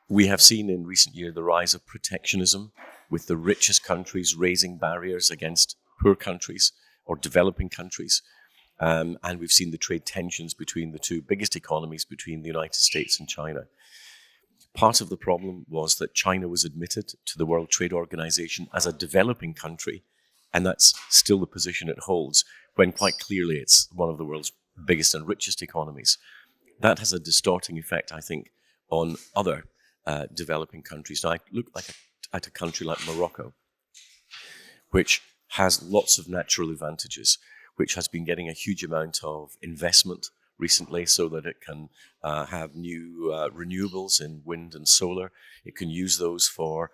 We have seen in recent years the rise of protectionism, with the richest countries raising barriers against poor countries or developing countries. And we've seen the trade tensions between the two biggest economies, between the United States and China. Part of the problem was that China was admitted to the World Trade Organization as a developing country, and that's still the position it holds, when quite clearly it's one of the world's biggest and richest economies. That has a distorting effect, I think, on other developing countries. Now, I look at a country like Morocco, which has lots of natural advantages, which has been getting a huge amount of investment recently so that it can have new renewables in wind and solar. It can use those for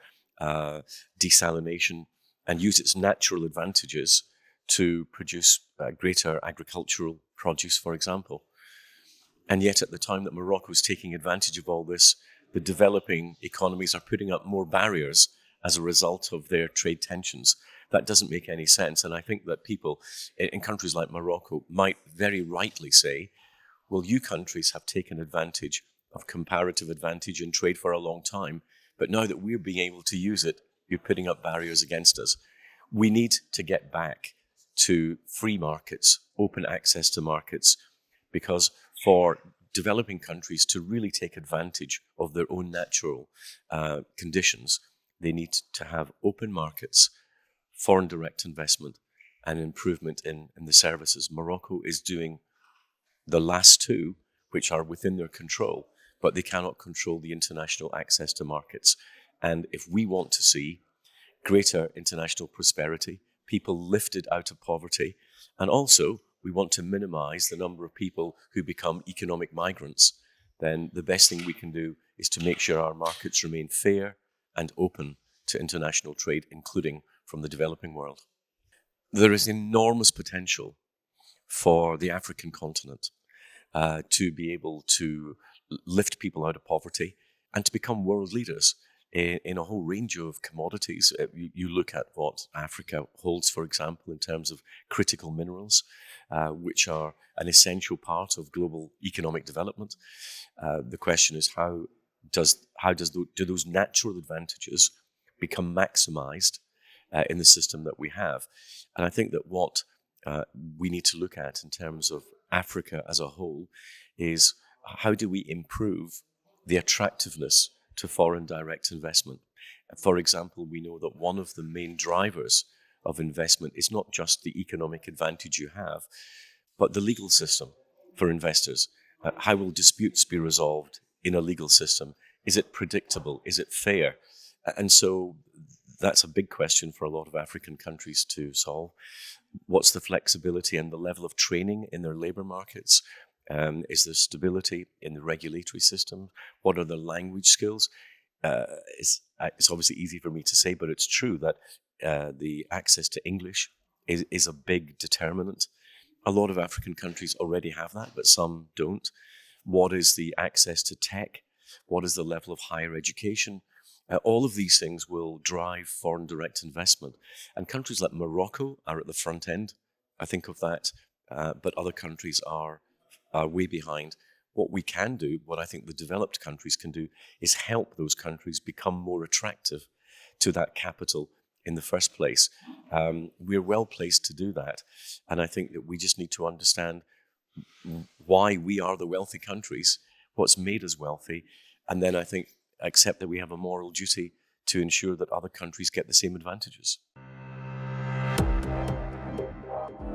desalination and use its natural advantages to produce greater agricultural produce, for example. And yet at the time that Morocco is taking advantage of all this, the developing economies are putting up more barriers as a result of their trade tensions. That doesn't make any sense. And I think that people in countries like Morocco might very rightly say, well, you countries have taken advantage of comparative advantage in trade for a long time, but now that we're being able to use it, you're putting up barriers against us. We need to get back to free markets, open access to markets, because for developing countries to really take advantage of their own natural conditions, they need to have open markets, foreign direct investment, and improvement in the services. Morocco is doing the last two, which are within their control, but they cannot control the international access to markets. And if we want to see greater international prosperity, people lifted out of poverty, and also we want to minimize the number of people who become economic migrants, then the best thing we can do is to make sure our markets remain fair and open to international trade, including from the developing world. There is enormous potential for the African continent to be able to lift people out of poverty and to become world leaders in a whole range of commodities. You look at what Africa holds, for example, in terms of critical minerals, which are an essential part of global economic development. The question is how do those natural advantages become maximized in the system that we have? And I think that what we need to look at in terms of Africa as a whole is how do we improve the attractiveness to foreign direct investment. For example, we know that one of the main drivers of investment is not just the economic advantage you have, but the legal system for investors. How will disputes be resolved in a legal system? Is it predictable? Is it fair? And so that's a big question for a lot of African countries to solve. What's the flexibility and the level of training in their labor markets? Is there stability in the regulatory system? What are the language skills? It's obviously easy for me to say, but it's true that the access to English is a big determinant. A lot of African countries already have that, but some don't. What is the access to tech? What is the level of higher education? All of these things will drive foreign direct investment. And countries like Morocco are at the front end, I think, of that, but other countries are way behind. What we can do, what I think the developed countries can do, is help those countries become more attractive to that capital in the first place. We're well placed to do that. And I think that we just need to understand why we are the wealthy countries, what's made us wealthy, and then I think accept that we have a moral duty to ensure that other countries get the same advantages.